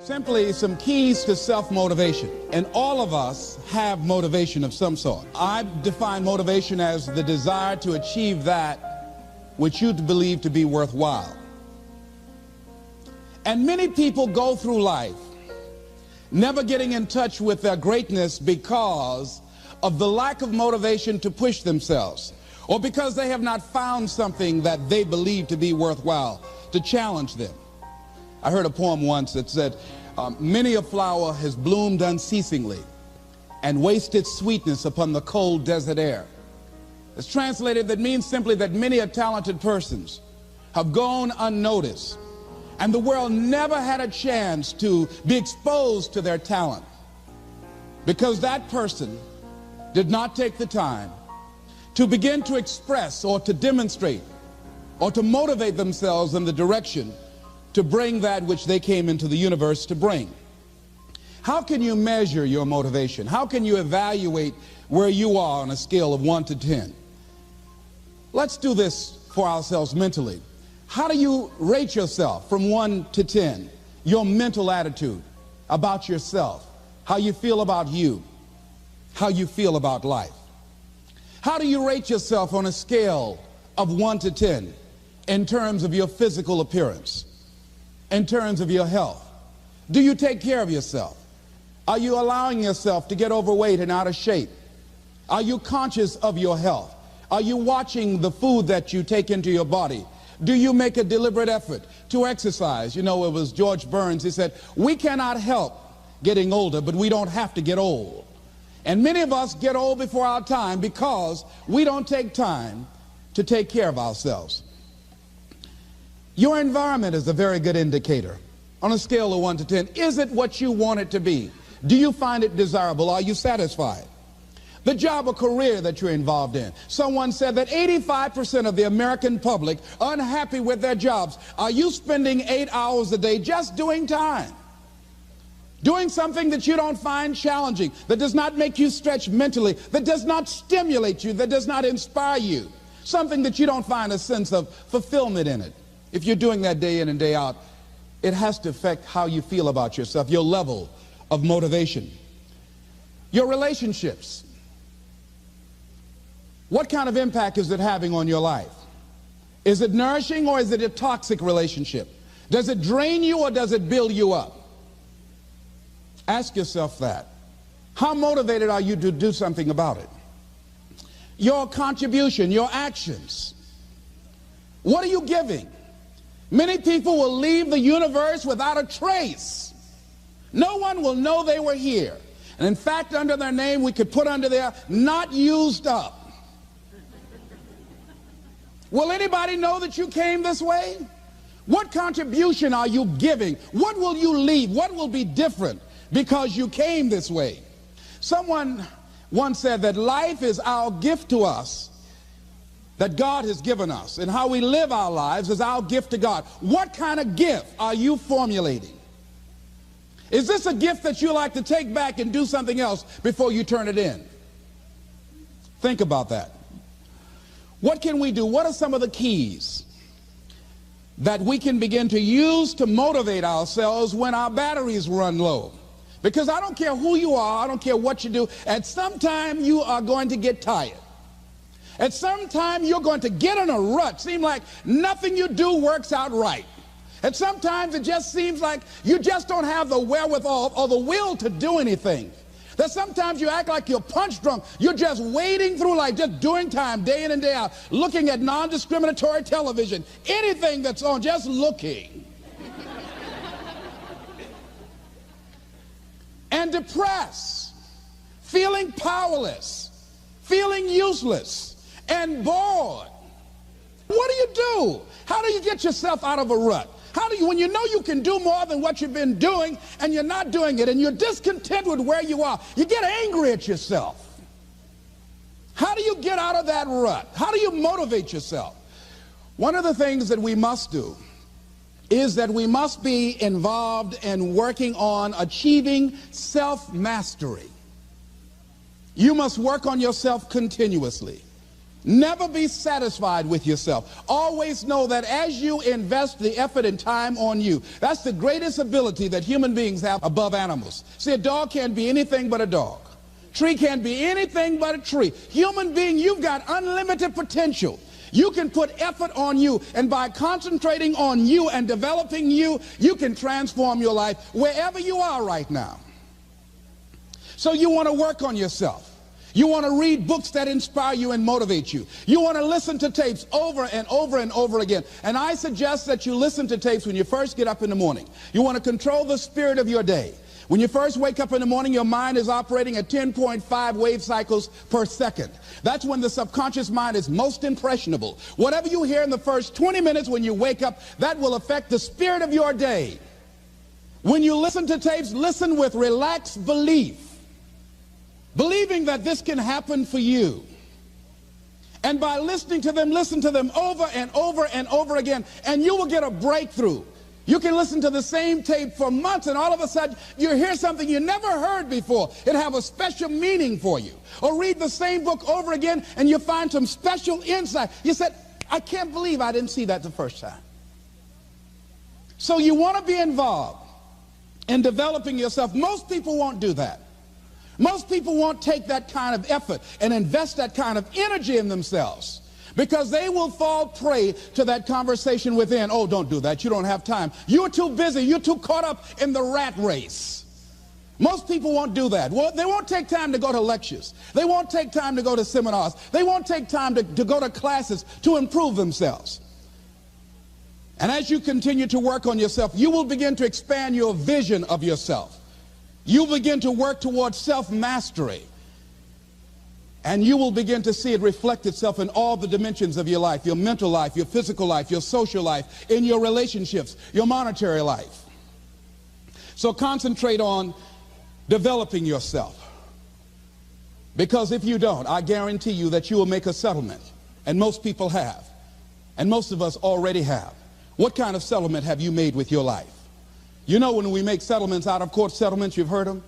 Simply some keys to self-motivation. And all of us have motivation of some sort. I define motivation as the desire to achieve that which you believe to be worthwhile. And many people go through life never getting in touch with their greatness because of the lack of motivation to push themselves, or because they have not found something that they believe to be worthwhile to challenge them. I heard a poem once that said, many a flower has bloomed unceasingly and wasted sweetness upon the cold desert air. It's translated, that means simply that many a talented persons have gone unnoticed, and the world never had a chance to be exposed to their talent because that person did not take the time to begin to express or to demonstrate or to motivate themselves in the direction to bring that which they came into the universe to bring. How can you measure your motivation? How can you evaluate where you are on a scale of 1 to 10? Let's do this for ourselves mentally. How do you rate yourself from 1 to 10? Your mental attitude about yourself, how you feel about you, how you feel about life. How do you rate yourself on a scale of 1 to 10 in terms of your physical appearance, in terms of your health? Do you take care of yourself? Are you allowing yourself to get overweight and out of shape? Are you conscious of your health? Are you watching the food that you take into your body? Do you make a deliberate effort to exercise? You know, it was George Burns, he said, we cannot help getting older, but we don't have to get old. And many of us get old before our time because we don't take time to take care of ourselves. Your environment is a very good indicator. On a scale of 1 to 10, is it what you want it to be? Do you find it desirable? Are you satisfied? The job or career that you're involved in. Someone said that 85% of the American public are unhappy with their jobs. Are you spending 8 hours a day just doing time? Doing something that you don't find challenging, that does not make you stretch mentally, that does not stimulate you, that does not inspire you. Something that you don't find a sense of fulfillment in it. If you're doing that day in and day out, it has to affect how you feel about yourself, your level of motivation. Your relationships. What kind of impact is it having on your life? Is it nourishing or is it a toxic relationship? Does it drain you or does it build you up? Ask yourself that. How motivated are you to do something about it? Your contribution, your actions. What are you giving? Many people will leave the universe without a trace. No one will know they were here. And in fact, under their name, we could put under there, not used up. Will anybody know that you came this way? What contribution are you giving? What will you leave? What will be different because you came this way? Someone once said that life is our gift to us that God has given us, and how we live our lives is our gift to God. What kind of gift are you formulating? Is this a gift that you like to take back and do something else before you turn it in? Think about that. What can we do? What are some of the keys that we can begin to use to motivate ourselves when our batteries run low? Because I don't care who you are, I don't care what you do, at some time you are going to get tired. At some time you're going to get in a rut. Seem like nothing you do works out right. And sometimes it just seems like you just don't have the wherewithal or the will to do anything. That sometimes you act like you're punch drunk. You're just wading through life, just doing time day in and day out, looking at non-discriminatory television, anything that's on, just looking. And depressed, feeling powerless, feeling useless, and bored. What do you do? How do you get yourself out of a rut? How do you, when you know you can do more than what you've been doing and you're not doing it and you're discontent with where you are, you get angry at yourself. How do you get out of that rut? How do you motivate yourself? One of the things that we must do is that we must be involved in working on achieving self-mastery. You must work on yourself continuously. Never be satisfied with yourself. Always know that as you invest the effort and time on you, that's the greatest ability that human beings have above animals. See, a dog can't be anything but a dog. Tree can't be anything but a tree. Human being, you've got unlimited potential. You can put effort on you, and by concentrating on you and developing you, you can transform your life wherever you are right now. So you want to work on yourself. You want to read books that inspire you and motivate you. You want to listen to tapes over and over and over again. And I suggest that you listen to tapes when you first get up in the morning. You want to control the spirit of your day. When you first wake up in the morning, your mind is operating at 10.5 wave cycles per second. That's when the subconscious mind is most impressionable. Whatever you hear in the first 20 minutes when you wake up, that will affect the spirit of your day. When you listen to tapes, listen with relaxed belief. Believing that this can happen for you. And by listening to them, listen to them over and over and over again, and you will get a breakthrough. You can listen to the same tape for months, and all of a sudden you hear something you never heard before. It'll have a special meaning for you. Or read the same book over again, and you find some special insight. You said, I can't believe I didn't see that the first time. So you want to be involved in developing yourself. Most people won't do that. Most people won't take that kind of effort and invest that kind of energy in themselves, because they will fall prey to that conversation within. Oh, don't do that. You don't have time. You're too busy. You're too caught up in the rat race. Most people won't do that. Well, they won't take time to go to lectures. They won't take time to go to seminars. They won't take time to go to classes to improve themselves. And as you continue to work on yourself, you will begin to expand your vision of yourself. You begin to work towards self-mastery, and you will begin to see it reflect itself in all the dimensions of your life, your mental life, your physical life, your social life, in your relationships, your monetary life. So concentrate on developing yourself, because if you don't, I guarantee you that you will make a settlement, and most people have, and most of us already have. What kind of settlement have you made with your life? You know, when we make settlements, out of court settlements, you've heard them,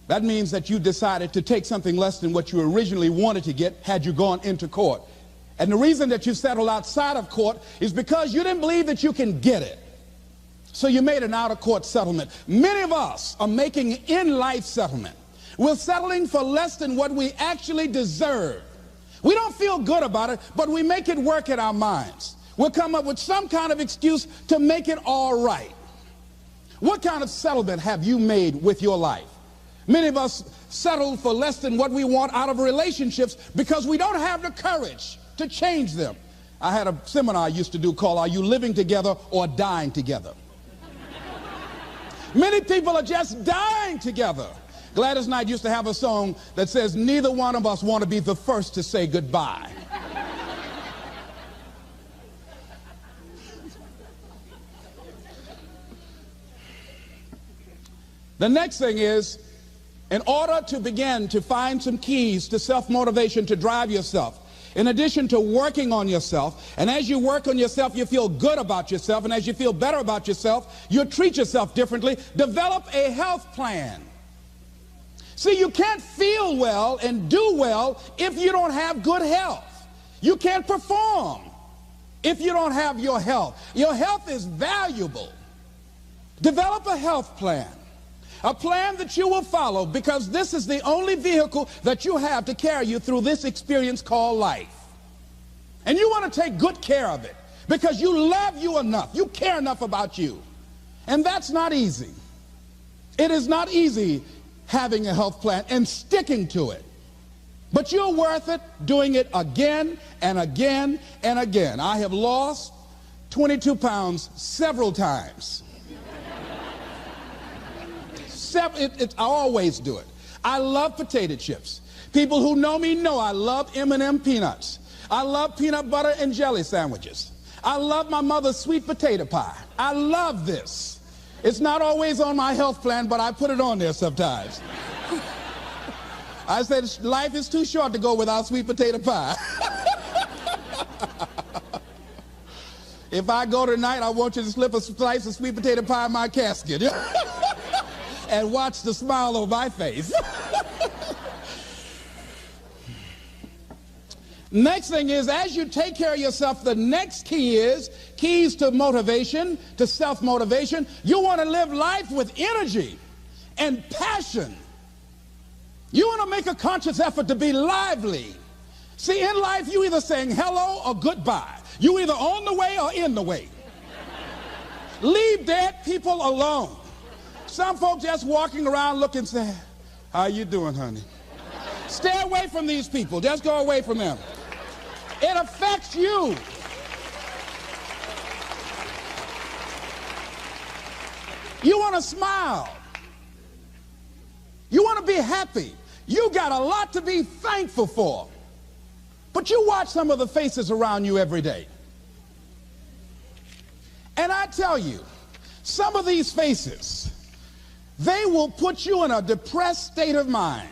that means that you decided to take something less than what you originally wanted to get had you gone into court. And the reason that you settled outside of court is because you didn't believe that you can get it. So you made an out-of-court settlement. Many of us are making in-life settlement. We're settling for less than what we actually deserve. We don't feel good about it, but we make it work in our minds. We'll come up with some kind of excuse to make it all right. What kind of settlement have you made with your life? Many of us settle for less than what we want out of relationships because we don't have the courage to change them. I had a seminar I used to do called Are You Living Together or Dying Together? Many people are just dying together. Gladys Knight used to have a song that says, neither one of us want to be the first to say goodbye. The next thing is, in order to begin to find some keys to self-motivation to drive yourself, in addition to working on yourself, and as you work on yourself, you feel good about yourself, and as you feel better about yourself, you treat yourself differently. Develop a health plan. See, you can't feel well and do well if you don't have good health. You can't perform if you don't have your health. Your health is valuable. Develop a health plan. A plan that you will follow, because this is the only vehicle that you have to carry you through this experience called life. And you want to take good care of it because you love you enough. You care enough about you. And that's not easy. It is not easy having a health plan and sticking to it. But you're worth it doing it again and again and again. I have lost 22 pounds several times. I always do it. I love potato chips. People who know me know I love M&M peanuts. I love peanut butter and jelly sandwiches. I love my mother's sweet potato pie. I love this. It's not always on my health plan, but I put it on there sometimes. I said life is too short to go without sweet potato pie. If I go tonight, I want you to slip a slice of sweet potato pie in my casket. And watch the smile on my face. Next thing is, as you take care of yourself, the next key is keys to motivation, to self-motivation. You want to live life with energy and passion. You want to make a conscious effort to be lively. See, in life, you either saying hello or goodbye. You either on the way or in the way. Leave dead people alone. Some folks just walking around looking sad. How you doing, honey? Stay away from these people. Just go away from them. It affects you. You want to smile. You want to be happy. You got a lot to be thankful for. But you watch some of the faces around you every day. And I tell you, some of these faces, they will put you in a depressed state of mind.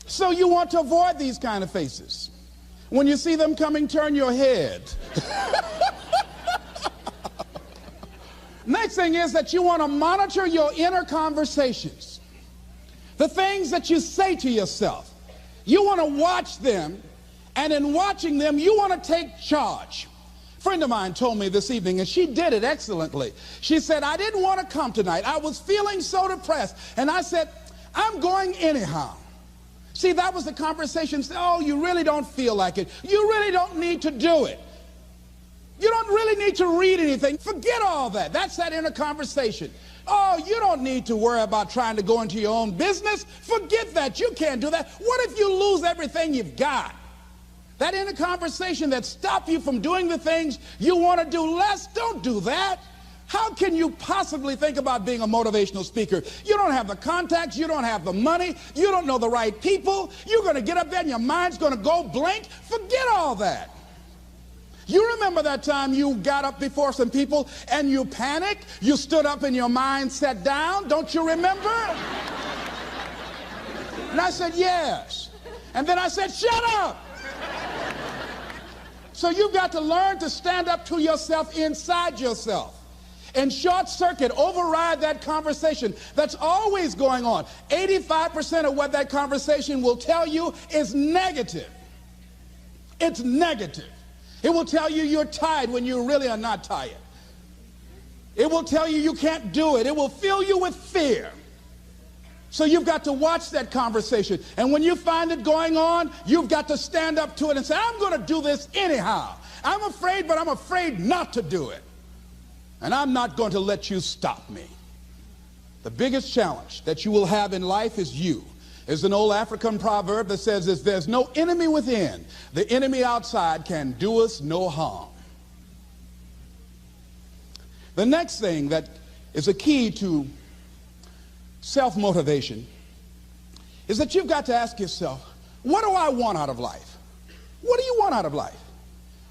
So you want to avoid these kind of faces. When you see them coming, turn your head. Next thing is that you want to monitor your inner conversations. The things that you say to yourself. You want to watch them, and in watching them, you want to take charge. A friend of mine told me this evening, and she did it excellently. She said, I didn't want to come tonight. I was feeling so depressed. And I said, I'm going anyhow. See, that was the conversation. Oh, you really don't feel like it. You really don't need to do it. You don't really need to read anything. Forget all that. That's that inner conversation. Oh, you don't need to worry about trying to go into your own business. Forget that. You can't do that. What if you lose everything you've got? That inner conversation that stops you from doing the things you want to do less, don't do that. How can you possibly think about being a motivational speaker? You don't have the contacts, you don't have the money, you don't know the right people. You're going to get up there and your mind's going to go blank. Forget all that. You remember that time you got up before some people and you panicked? You stood up and your mind sat down? Don't you remember? And I said, yes. And then I said, shut up. So you've got to learn to stand up to yourself inside yourself and short circuit, override that conversation that's always going on. 85% of what that conversation will tell you is negative. It's negative. It will tell you you're tired when you really are not tired. It will tell you you can't do it. It will fill you with fear. So you've got to watch that conversation. And when you find it going on, you've got to stand up to it and say, I'm going to do this anyhow. I'm afraid, but I'm afraid not to do it. And I'm not going to let you stop me. The biggest challenge that you will have in life is you. There's an old African proverb that says, if there's no enemy within, the enemy outside can do us no harm. The next thing that is a key to self-motivation is that you've got to ask yourself, what do I want out of life? What do you want out of life?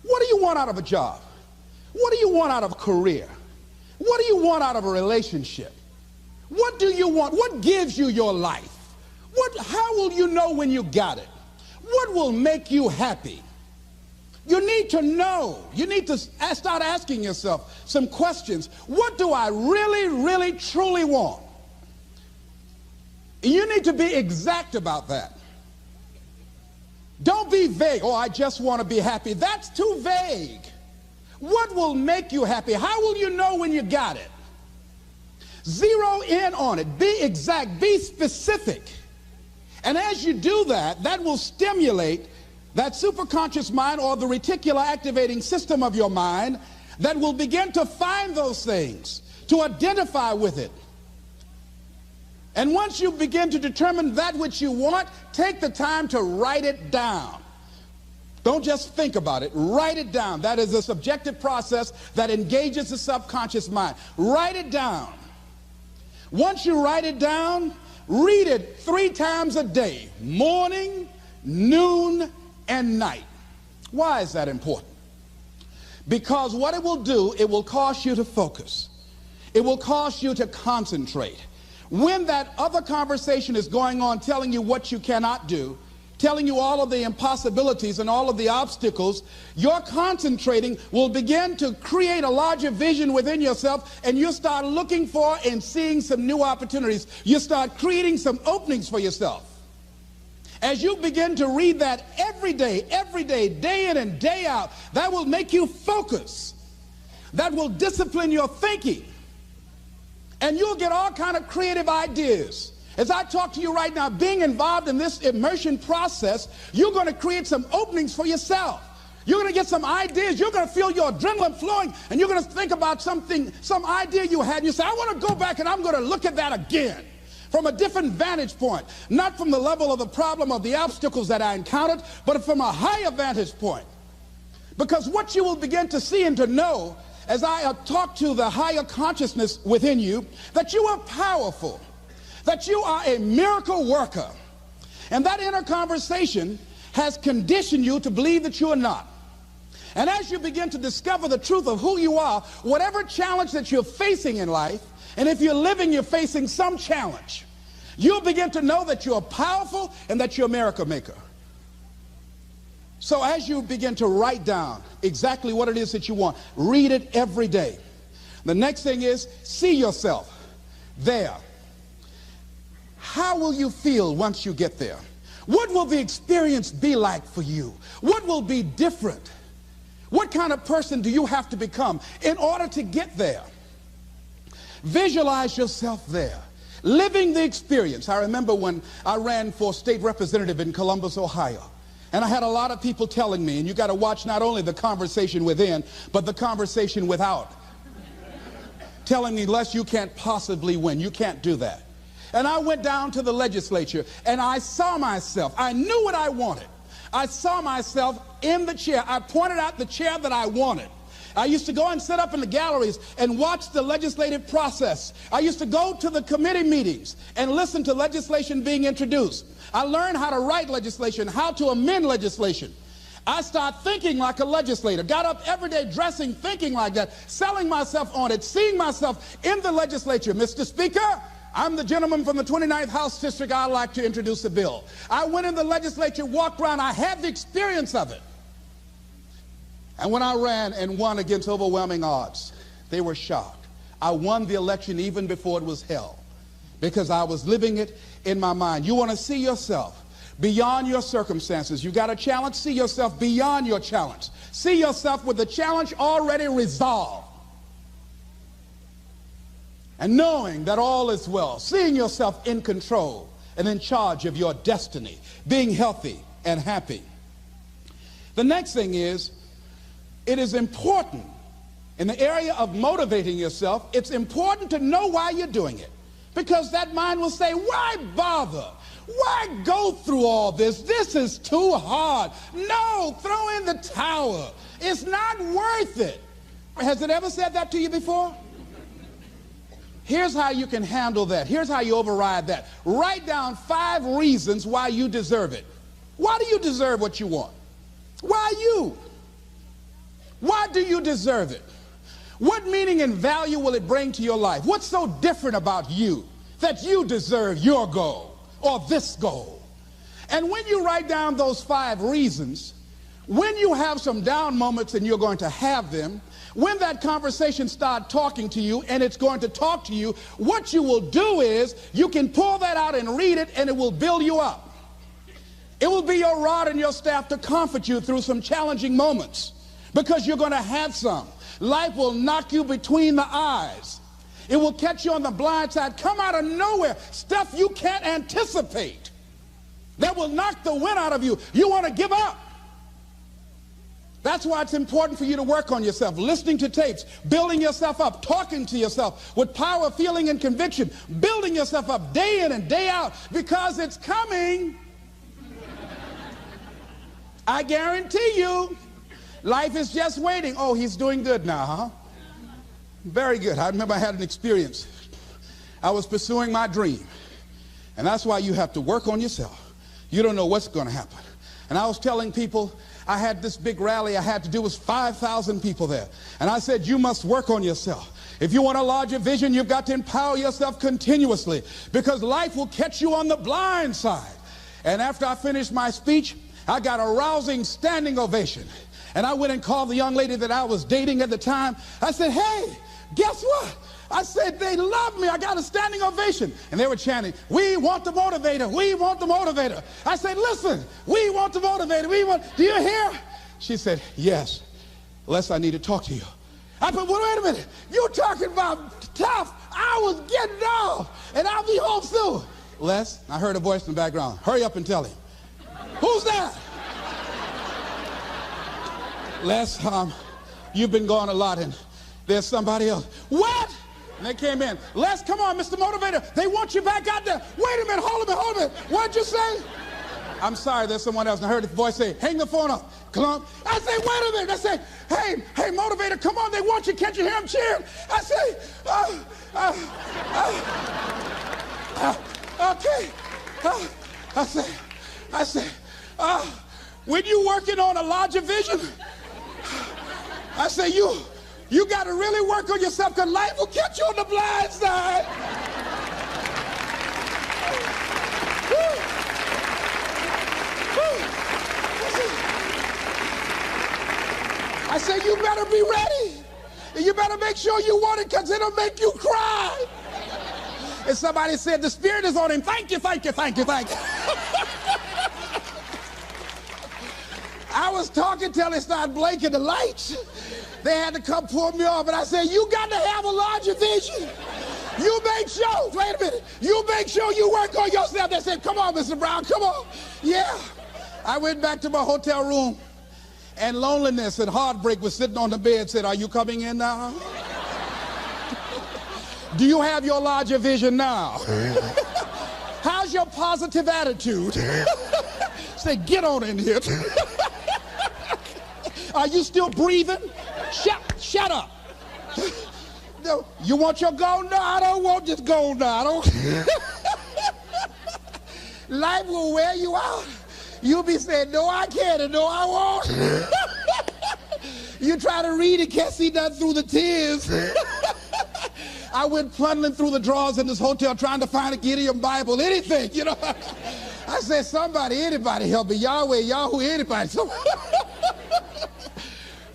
What do you want out of a job? What do you want out of a career? What do you want out of a relationship? What do you want? What gives you your life? How will you know when you got it? What will make you happy? You need to know. You need to start asking yourself some questions. What do I really, really, truly want? You need to be exact about that. Don't be vague. Oh, I just want to be happy. That's too vague. What will make you happy? How will you know when you got it? Zero in on it. Be exact. Be specific. And as you do that, that will stimulate that superconscious mind or the reticular activating system of your mind that will begin to find those things, to identify with it. And once you begin to determine that which you want, take the time to write it down. Don't just think about it. Write it down. That is a subjective process that engages the subconscious mind. Write it down. Once you write it down, read it 3 times a day, morning, noon, and night. Why is that important? Because what it will do, it will cause you to focus. It will cause you to concentrate. When that other conversation is going on telling you what you cannot do, telling you all of the impossibilities and all of the obstacles, your concentrating will begin to create a larger vision within yourself, and you start looking for and seeing some new opportunities. You start creating some openings for yourself. As you begin to read that every day, day in and day out, that will make you focus. That will discipline your thinking. And you'll get all kind of creative ideas. As I talk to you right now, being involved in this immersion process, you're going to create some openings for yourself. You're going to get some ideas. You're going to feel your adrenaline flowing, and you're going to think about something, some idea you had, and you say, I want to go back and I'm going to look at that again from a different vantage point, not from the level of the problem or the obstacles that I encountered, but from a higher vantage point. Because what you will begin to see and to know as I talk to the higher consciousness within you, that you are powerful, that you are a miracle worker. And that inner conversation has conditioned you to believe that you are not. And as you begin to discover the truth of who you are, whatever challenge that you're facing in life, and if you're living, you're facing some challenge, you'll begin to know that you're powerful and that you're a miracle maker. So as you begin to write down exactly what it is that you want, read it every day. The next thing is, see yourself there. How will you feel once you get there? What will the experience be like for you? What will be different? What kind of person do you have to become in order to get there? Visualize yourself there, living the experience. I remember when I ran for state representative in Columbus, Ohio. And I had a lot of people telling me, and you got to watch not only the conversation within, but the conversation without. Telling me, Les, you can't possibly win. You can't do that. And I went down to the legislature, and I saw myself. I knew what I wanted. I saw myself in the chair. I pointed out the chair that I wanted. I used to go and sit up in the galleries and watch the legislative process. I used to go to the committee meetings and listen to legislation being introduced. I learned how to write legislation, how to amend legislation. I started thinking like a legislator, got up every day dressing, thinking like that, selling myself on it, seeing myself in the legislature. Mr. Speaker, I'm the gentleman from the 29th House District. I'd like to introduce a bill. I went in the legislature, walked around. I had the experience of it. And when I ran and won against overwhelming odds, they were shocked. I won the election even before it was held because I was living it in my mind. You want to see yourself beyond your circumstances. You got a challenge, see yourself beyond your challenge. See yourself with the challenge already resolved. And knowing that all is well, seeing yourself in control and in charge of your destiny, being healthy and happy. The next thing is, it is important in the area of motivating yourself, it's important to know why you're doing it. Because that mind will say, why bother? Why go through all this? This is too hard. No, throw in the towel. It's not worth it. Has it ever said that to you before? Here's how you can handle that. Here's how you override that. Write down 5 reasons why you deserve it. Why do you deserve what you want? Why you? Why do you deserve it? What meaning and value will it bring to your life? What's so different about you that you deserve your goal or this goal? And when you write down those 5 reasons, when you have some down moments, and you're going to have them, when that conversation starts talking to you and it's going to talk to you, what you will do is you can pull that out and read it, and it will build you up. It will be your rod and your staff to comfort you through some challenging moments, because you're going to have some. Life will knock you between the eyes. It will catch you on the blind side, come out of nowhere, stuff you can't anticipate that will knock the wind out of you. You want to give up. That's why it's important for you to work on yourself, listening to tapes, building yourself up, talking to yourself with power, feeling, and conviction, building yourself up day in and day out, because it's coming. I guarantee you. Life is just waiting. Oh, he's doing good now, huh? Very good. I remember I had an experience. I was pursuing my dream. And that's why you have to work on yourself. You don't know what's going to happen. And I was telling people, I had this big rally I had to do. It was 5,000 people there. And I said, you must work on yourself. If you want a larger vision, you've got to empower yourself continuously, because life will catch you on the blind side. And after I finished my speech, I got a rousing standing ovation. And I went and called the young lady that I was dating at the time. I said, hey, guess what? I said, they love me. I got a standing ovation. And they were chanting, we want the motivator. We want the motivator. I said, listen, we want the motivator. Do you hear? She said, yes. Les, I need to talk to you. I said, well, wait a minute. You're talking about tough. I was getting off, and I'll be home soon. Les, I heard a voice in the background. Hurry up and tell him. Who's that? Les, you've been gone a lot, and there's somebody else. What? And they came in. Les, come on, Mr. Motivator. They want you back out there. Wait a minute, hold a minute. What'd you say? I'm sorry, there's someone else. And I heard the voice say, hang the phone up. Clump. I say, wait a minute. I say, hey, Motivator, come on, they want you. Can't you hear them cheering? I say, okay. I say, when you working on a larger vision, I say, you got to really work on yourself, because life will catch you on the blind side. I say, you better be ready. And you better make sure you want it, because it'll make you cry. And somebody said, the Spirit is on him. Thank you, thank you, thank you, thank you. I was talking till they started blinking the lights. They had to come pull me off, and I said, you got to have a larger vision. You make sure, wait a minute, you make sure you work on yourself. They said, come on, Mr. Brown, come on. Yeah. I went back to my hotel room, and loneliness and heartbreak was sitting on the bed, said, are you coming in now? Do you have your larger vision now? How's your positive attitude? Say, get on in here. Are you still breathing? Shut up. No, you want your gold? No, I don't want this gold now. Life will wear you out. You'll be saying, no, I can't, and no, I won't. You try to read it, can't see nothing through the tears. I went plundering through the drawers in this hotel trying to find a Gideon Bible, anything, you know. I said, somebody, anybody help me. Yahweh, Yahoo, anybody.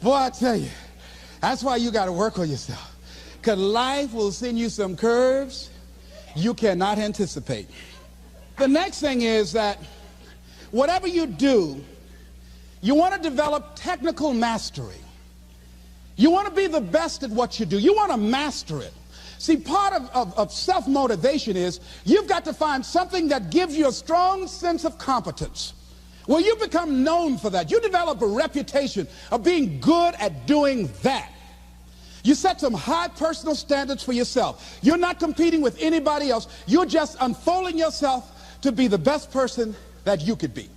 Boy, I tell you, that's why you got to work on yourself. Because life will send you some curves you cannot anticipate. The next thing is that whatever you do, you want to develop technical mastery. You want to be the best at what you do. You want to master it. See, part of self-motivation is you've got to find something that gives you a strong sense of competence. Well, you become known for that. You develop a reputation of being good at doing that. You set some high personal standards for yourself. You're not competing with anybody else. You're just unfolding yourself to be the best person that you could be.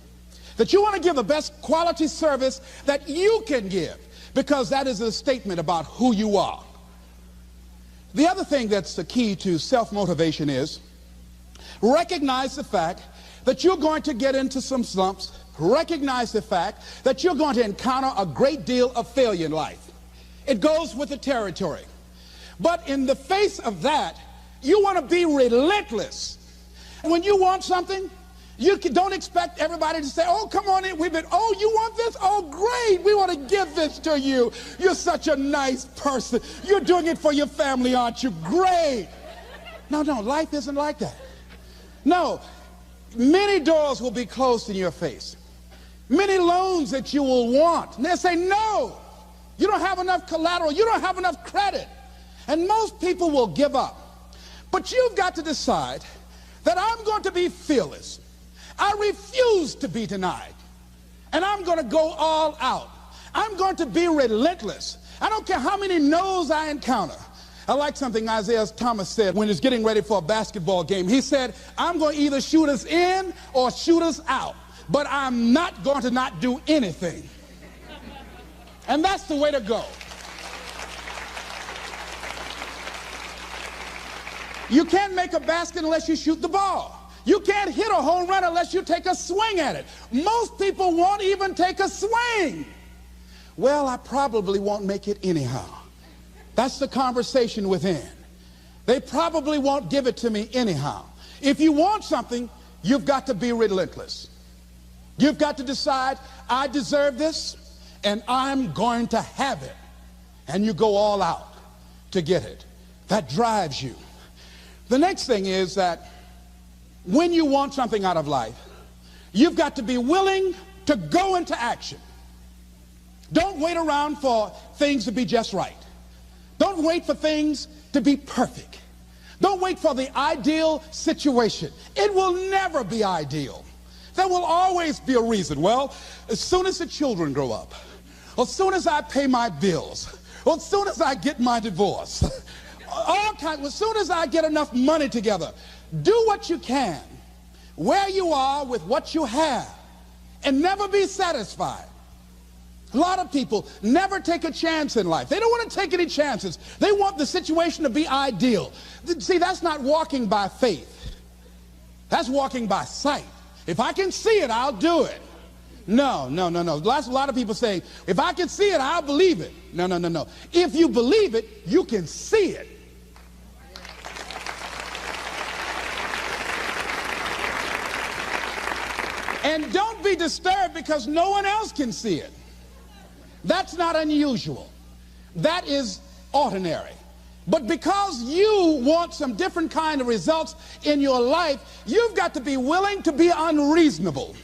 That you want to give the best quality service that you can give, because that is a statement about who you are. The other thing that's the key to self-motivation is recognize the fact that you're going to get into some slumps. Recognize the fact that you're going to encounter a great deal of failure in life. It goes with the territory. But in the face of that, you want to be relentless. When you want something, you don't expect everybody to say, oh, come on in. Oh, you want this? Oh, great. We want to give this to you. You're such a nice person. You're doing it for your family, aren't you? Great. No, life isn't like that. No, many doors will be closed in your face. Many loans that you will want. And they'll say, no, you don't have enough collateral. You don't have enough credit. And most people will give up. But you've got to decide that I'm going to be fearless. I refuse to be denied. And I'm going to go all out. I'm going to be relentless. I don't care how many no's I encounter. I like something Isaiah Thomas said when he was getting ready for a basketball game. He said, I'm going to either shoot us in or shoot us out, but I'm not going to not do anything. And that's the way to go. You can't make a basket unless you shoot the ball. You can't hit a home run unless you take a swing at it. Most people won't even take a swing. Well, I probably won't make it anyhow. That's the conversation within. They probably won't give it to me anyhow. If you want something, you've got to be relentless. You've got to decide, I deserve this, and I'm going to have it. And you go all out to get it. that drives you. The next thing is that when you want something out of life, you've got to be willing to go into action. Don't wait around for things to be just right. Don't wait for things to be perfect. Don't wait for the ideal situation. It will never be ideal. There will always be a reason. Well, as soon as the children grow up, or as soon as I pay my bills, or as soon as I get my divorce, as soon as I get enough money together, do what you can, where you are with what you have, and never be satisfied. A lot of people never take a chance in life. They don't want to take any chances. They want the situation to be ideal. See, that's not walking by faith. That's walking by sight. If I can see it, I'll do it. No. That's a lot of people saying, if I can see it, I'll believe it. No. If you believe it, you can see it. And don't be disturbed because no one else can see it. That's not unusual. That is ordinary. But because you want some different kind of results in your life, you've got to be willing to be unreasonable.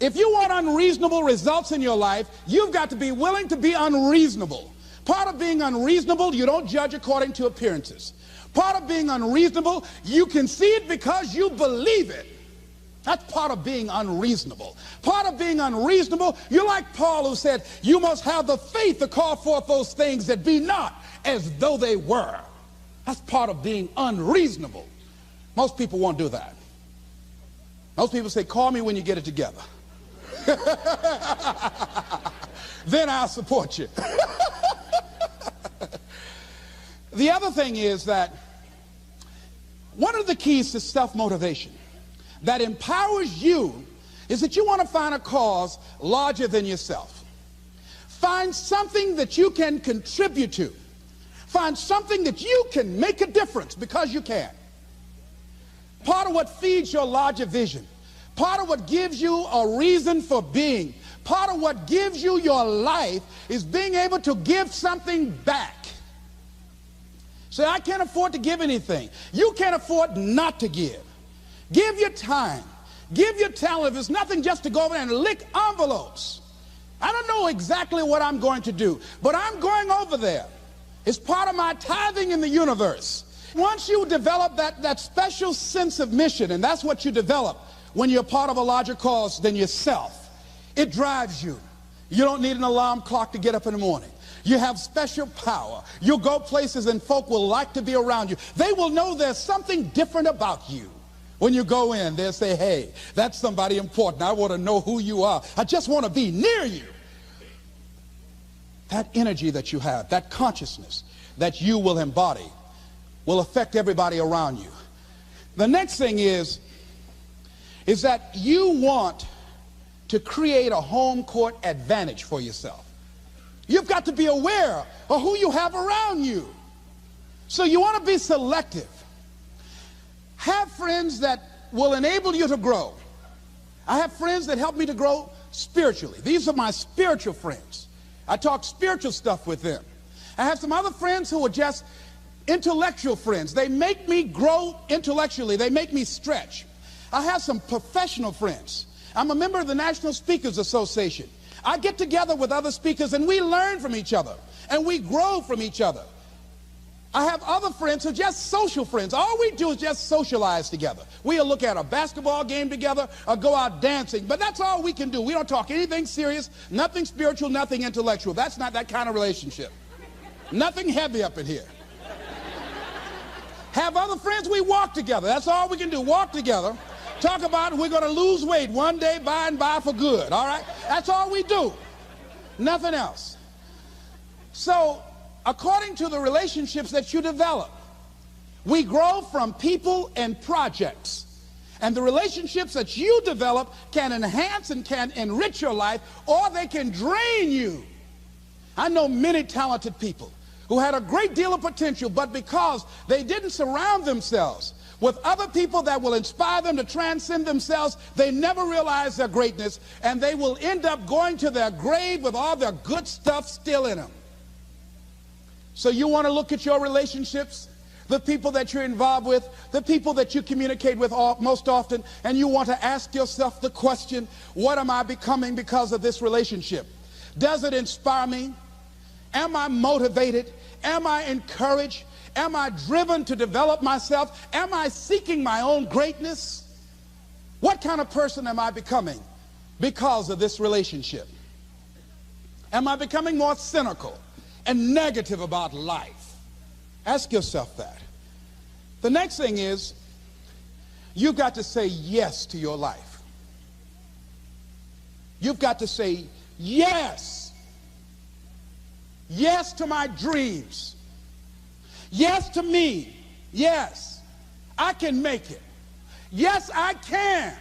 If you want unreasonable results in your life, you've got to be willing to be unreasonable. Part of being unreasonable, you don't judge according to appearances. Part of being unreasonable, you can see it because you believe it. That's part of being unreasonable. Part of being unreasonable, you're like Paul who said, you must have the faith to call forth those things that be not as though they were. That's part of being unreasonable. Most people won't do that. Most people say, call me when you get it together. Then I'll support you. The other thing is that one of the keys to self-motivation that empowers you is that you want to find a cause larger than yourself. Find something that you can contribute to. Find something that you can make a difference because you can. Part of what feeds your larger vision, part of what gives you a reason for being, part of what gives you your life is being able to give something back. Say, I can't afford to give anything. You can't afford not to give. Give your time. Give your talent. If it's nothing, just to go over there and lick envelopes. I don't know exactly what I'm going to do, but I'm going over there. It's part of my tithing in the universe. Once you develop that special sense of mission, and that's what you develop when you're part of a larger cause than yourself, it drives you. You don't need an alarm clock to get up in the morning. You have special power. You'll go places and folk will like to be around you. They will know there's something different about you. When you go in, they'll say, hey, that's somebody important. I want to know who you are. I just want to be near you. That energy that you have, that consciousness that you will embody will affect everybody around you. The next thing is that you want to create a home court advantage for yourself. You've got to be aware of who you have around you. So you want to be selective. Have friends that will enable you to grow. I have friends that help me to grow spiritually. These are my spiritual friends. I talk spiritual stuff with them. I have some other friends who are just intellectual friends. They make me grow intellectually. They make me stretch. I have some professional friends. I'm a member of the National Speakers Association. I get together with other speakers and we learn from each other and we grow from each other. I have other friends who are just social friends. All we do is just socialize together. We'll look at a basketball game together or go out dancing, but that's all we can do. We don't talk anything serious, nothing spiritual, nothing intellectual. That's not that kind of relationship. Nothing heavy up in here. Have other friends, we walk together. That's all we can do, walk together. Talk about we're going to lose weight one day by and by for good, all right? That's all we do. Nothing else. So, according to the relationships that you develop, we grow from people and projects. And the relationships that you develop can enhance and can enrich your life, or they can drain you. I know many talented people who had a great deal of potential, but because they didn't surround themselves with other people that will inspire them to transcend themselves, they never realize their greatness, and they will end up going to their grave with all their good stuff still in them. So you want to look at your relationships, the people that you're involved with, the people that you communicate with most often, and you want to ask yourself the question, what am I becoming because of this relationship? Does it inspire me? Am I motivated? Am I encouraged? Am I driven to develop myself? Am I seeking my own greatness? What kind of person am I becoming because of this relationship? Am I becoming more cynical and negative about life? Ask yourself that. The next thing is, you've got to say yes to your life. You've got to say yes. Yes to my dreams. Yes to me. Yes, I can make it. Yes, I can.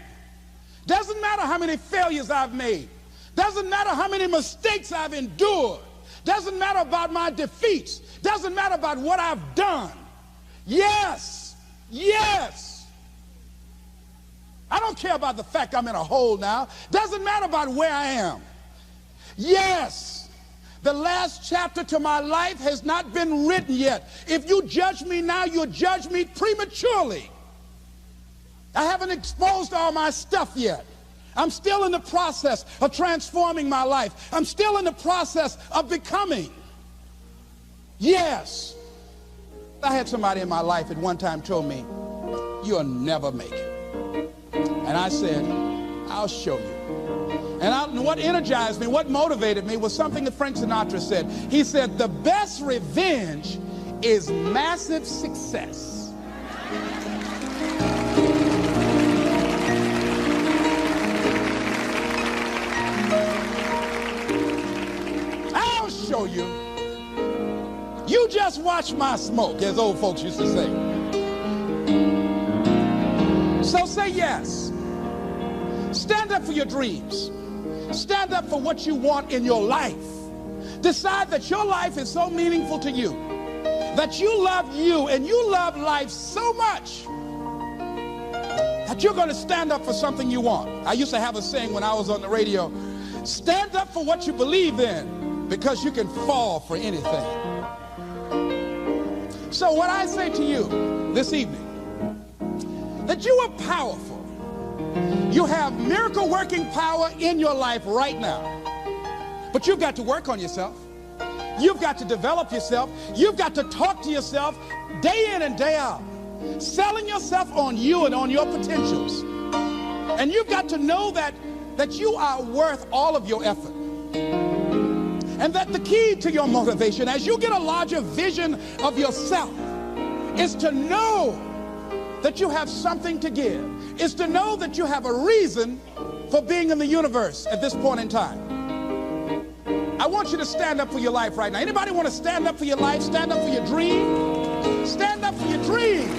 Doesn't matter how many failures I've made. Doesn't matter how many mistakes I've endured. Doesn't matter about my defeats. Doesn't matter about what I've done. Yes, yes. I don't care about the fact I'm in a hole now. Doesn't matter about where I am. Yes. The last chapter to my life has not been written yet. If you judge me now, you'll judge me prematurely. I haven't exposed all my stuff yet. I'm still in the process of transforming my life. I'm still in the process of becoming. Yes. I had somebody in my life at one time told me, you'll never make it. And I said, I'll show you. And what energized me, what motivated me was something that Frank Sinatra said. He said, the best revenge is massive success. I'll show you. You just watch my smoke, as old folks used to say. So say yes. Stand up for your dreams. Stand up for what you want in your life. Decide that your life is so meaningful to you, that you love you and you love life so much that you're going to stand up for something you want. I used to have a saying when I was on the radio, stand up for what you believe in, because you can fall for anything. So what I say to you this evening, that you are powerful. You have miracle working power in your life right now. But you've got to work on yourself. You've got to develop yourself. You've got to talk to yourself day in and day out, selling yourself on you and on your potentials. And you've got to know that you are worth all of your effort. And that the key to your motivation, as you get a larger vision of yourself, is to know that you have something to give. Is to know that you have a reason for being in the universe at this point in time. I want you to stand up for your life right now. Anybody want to stand up for your life? Stand up for your dream? Stand up for your dream.